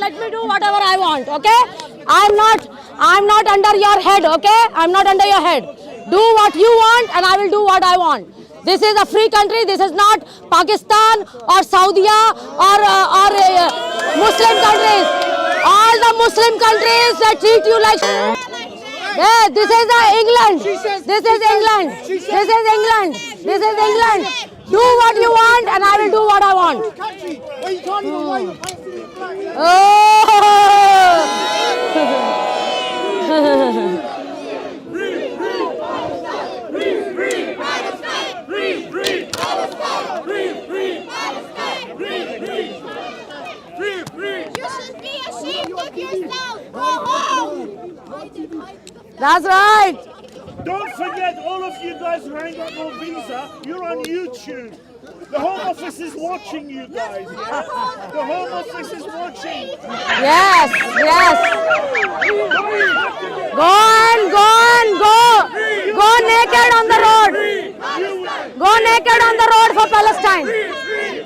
let me do whatever I want, okay? I'm not under your head, okay? I'm not under your head. Do what you want and I will do what I want. This is a free country. This is not Pakistan or Saudi or Muslim countries. All the Muslim countries that treat you like. Yeah, this is England. This is England. This is England. This is England. Do what you want and I will do what I want. Oh! That's right. Don't forget, all of you guys who ain't got no visa, you're on YouTube. The Home Office is watching you guys. Yeah? The Home Office is watching. Yes, yes. Go on. Go naked on the road. Go naked on the road for Palestine.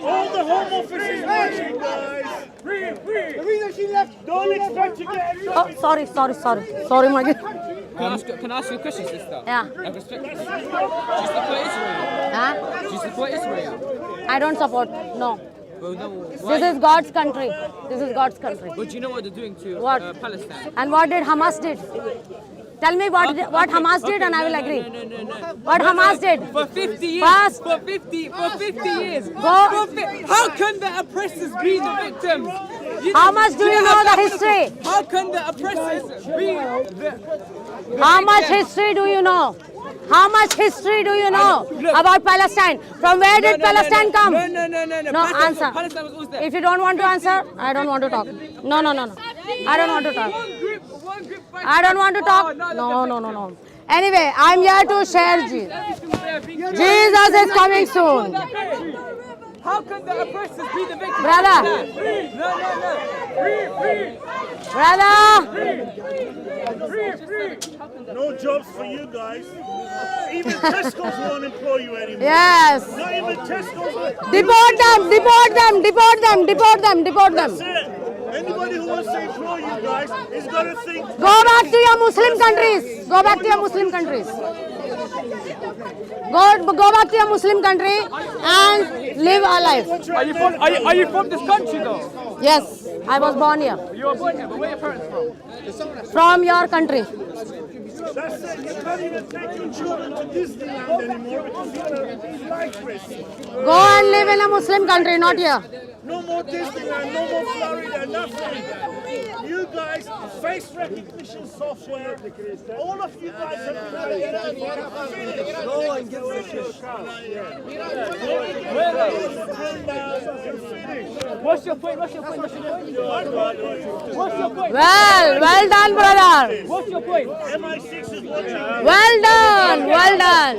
All the Home Office is watching, guys. The reason she left. Don't expect to get any. Oh, sorry, my God. Can I ask you a question, sister? Yeah. I respect this. Do you support Israel? Huh? Do you support Israel? I don't support. No. Well, no. Why? This is God's country. This is God's country. But do you know what they're doing to What? Palestine? And what did Hamas did? Tell me what Hamas did and I will agree. No. What Hamas did? For 50 years. First- For 50 years. Go. How can the oppressors be the victims? How much do you know the history? How can the oppressors be the... How much history do you know? How much history do you know about Palestine? From where did Palestine come? No. No, answer. Palestine was always there. If you don't want to answer, I don't want to talk. No. I don't want to talk. One group fight. I don't want to talk. No. Anyway, I'm here to share Jesus. Jesus is coming soon. How can the oppressors be the victims? Brother. Brother. No jobs for you guys. Even Tesco's won't employ you anymore. Yes. Not even Tesco's. Deport them. That's it. Anybody who wants to employ you guys is going to think. Go back to your Muslim countries. Go back to your Muslim countries. Go back to your Muslim country and live a life. Are you from this country though? Yes, I was born here. You were born here, but where are your parents from? From your country. That's it. You can't even take your children to Disneyland anymore because you're life risk. Go and live in a Muslim country, not here. No more Disneyland, no more Florida, nothing. You guys, face recognition software, all of you guys have been finished. Go and get What's your point? Well done, brother. What's your point? MI6 is watching. Well done.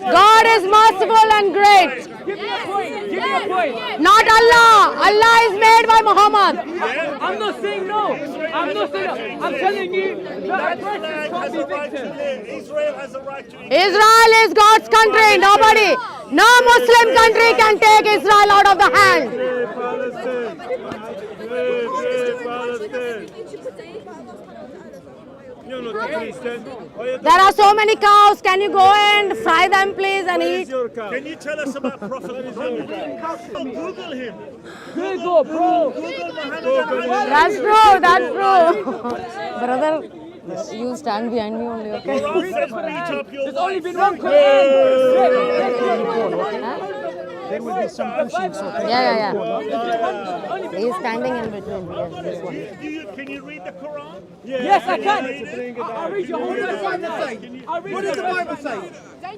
God is merciful and great. Give me a point. Not Allah. Allah is made by Muhammad. I'm not saying no. I'm telling you, the oppressors can't be victims. Israel has a right to live. Israel is God's country. No Muslim country can take Israel out of the hand. There are so many cows. Can you go and fry them, please, and eat? Can you tell us about Prophet Muhammad? Google him. Google, bro. Google Muhammad. That's true. Brother, you stand behind me only, okay? Quran says beat up your There's only wife. been one There will be some pushing, so Yeah. He's standing in between. This one. Can you read the Quran? Yes, I can. I'll read you. What does the Bible say?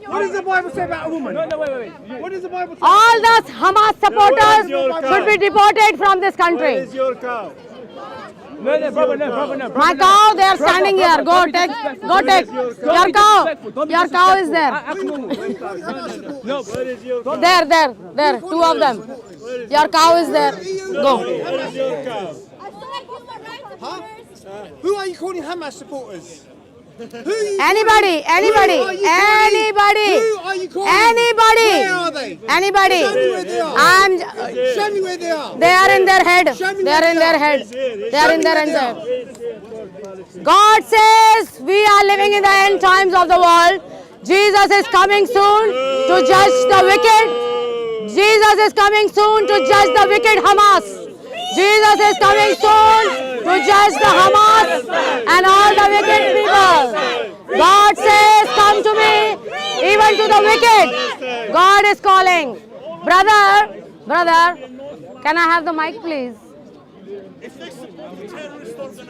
What does the Bible say about a woman? No, wait. What does the Bible say? All the Hamas supporters should be deported from this country. your cow? No, brother, no. My cow, they are standing here. Go take. Your cow is there. No, There. Two of them. Your cow is there. Go. Where is your cow? Huh? Who are you calling Hamas supporters? Anybody, anybody, anybody, anybody, anybody. I'm. Show me where they are. They are in their head. They are in their head. They are in their head. God says we are living in the end times of the world. Jesus is coming soon to judge the wicked. Jesus is coming soon to judge the wicked Hamas. Jesus is coming soon to judge the Hamas and all the wicked people. God says, come to me, even to the wicked. God is calling. Brother, can I have the mic, please?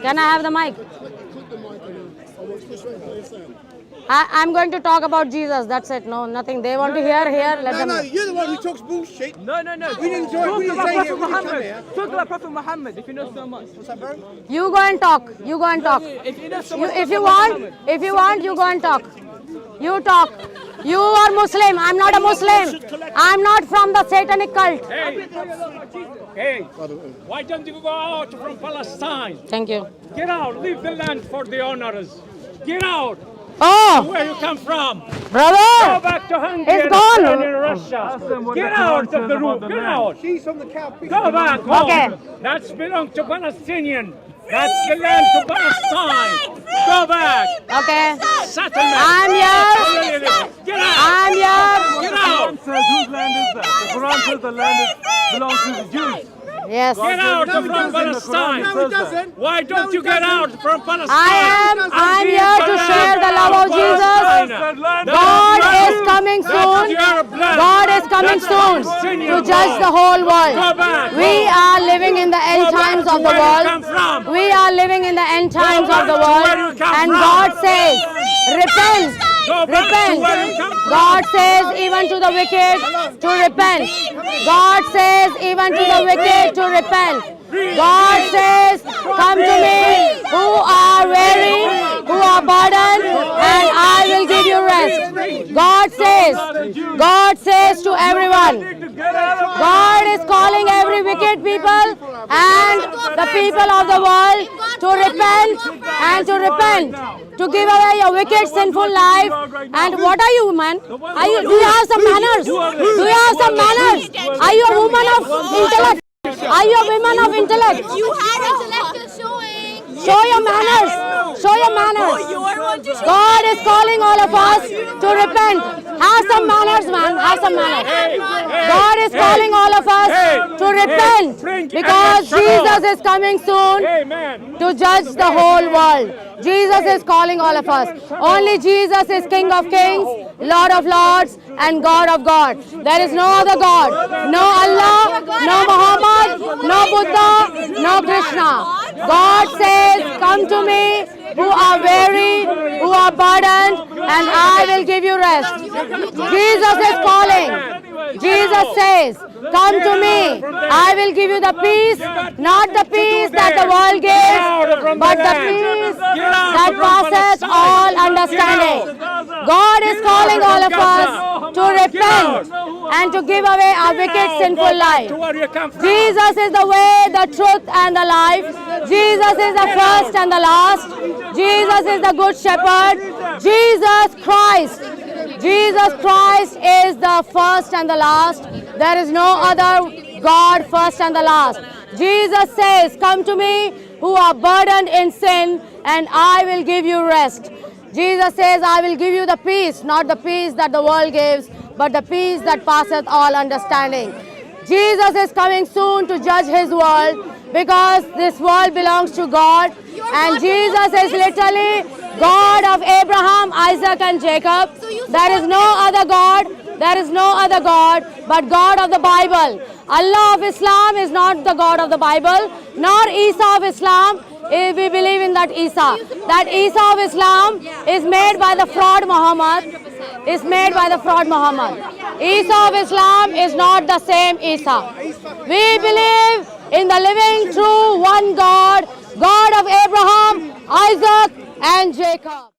Can I have the mic? I'm going to talk about Jesus. That's it. No, nothing. They want to hear. Let them. No, you're the one who talks bullshit. No. We didn't join. We didn't say it. We didn't come here. Talk about Prophet Muhammad if you know so much. What's that, bro? You go and talk. You go and talk. If you know so You, much. if you want, you go and talk. You talk. You are Muslim. I'm not a Muslim. I'm not from the satanic cult. Hey, why don't you go out from Palestine? Thank you. Get out, leave the land for the owners. Get out, Oh, where you come from. Go brother. back to Hungary It's gone. and in Russia. Get out of the room, get out. She's from the cow. Go back home. Okay. That belongs to Palestinian. That's the land to Palestine. Go back. Okay. Settlement. I'm here. Get out. I'm here. Get out. Says whose land is that? The Quran says the land belongs to the Jews. Yes. Get out No, from he doesn't. Palestine. No, he doesn't. Why don't you get out from Palestine? I'm here to share the love of Jesus. God is coming soon. God is coming soon to judge the whole world. We are living in the end times of the world. We are living in the end times of the world. And God says, repent. Repent. God says even to the wicked to repent. God says even to the wicked to repent. God says, come to me who are weary, who are burdened, and I will give you rest. God says to everyone, God is calling every wicked people and the people of the world to repent, to give away your wicked, sinful life. And what are you, man? Do you have some manners? Do you have some manners? Are you a woman of intellect? Are you a woman of intellect? You had intellectual showing. Show your manners. Show your manners. You are one to show. God is calling all of us to repent. Have some manners, man. Have some manners. God is calling all of us to repent because Jesus is coming soon Amen. to judge the whole world. Jesus is calling all of us. Only Jesus is King of Kings, Lord of Lords, and God of gods. There is no other God. No Allah, no Muhammad, no Buddha, no Krishna. God says, come to me who are weary, who are burdened, and I will give you rest. Jesus is calling. Jesus says, come to me. I will give you the peace, not the peace that the world gives, but the peace that passes all understanding. God is calling all of us to repent and to give away our wicked, sinful life. Jesus is the way, the truth, and the life. Jesus is the first and the last. Jesus is the good shepherd. Jesus Christ is the first and the last. There is no other God first and the last. Jesus says, come to me who are burdened in sin and I will give you rest. Jesus says, I will give you the peace, not the peace that the world gives, but the peace that passeth all understanding. Jesus is coming soon to judge his world because this world belongs to God. And Jesus is literally God of Abraham, Isaac, and Jacob. There is no other God. There is no other God but God of the Bible. Allah of Islam is not the God of the Bible, nor Isa of Islam. We believe in that Isa. That Isa of Islam is made by the fraud Muhammad. Is made by the fraud Muhammad. Isa of Islam is not the same Isa. We believe in the living, true, one God, God of Abraham, Isaac, and Jacob.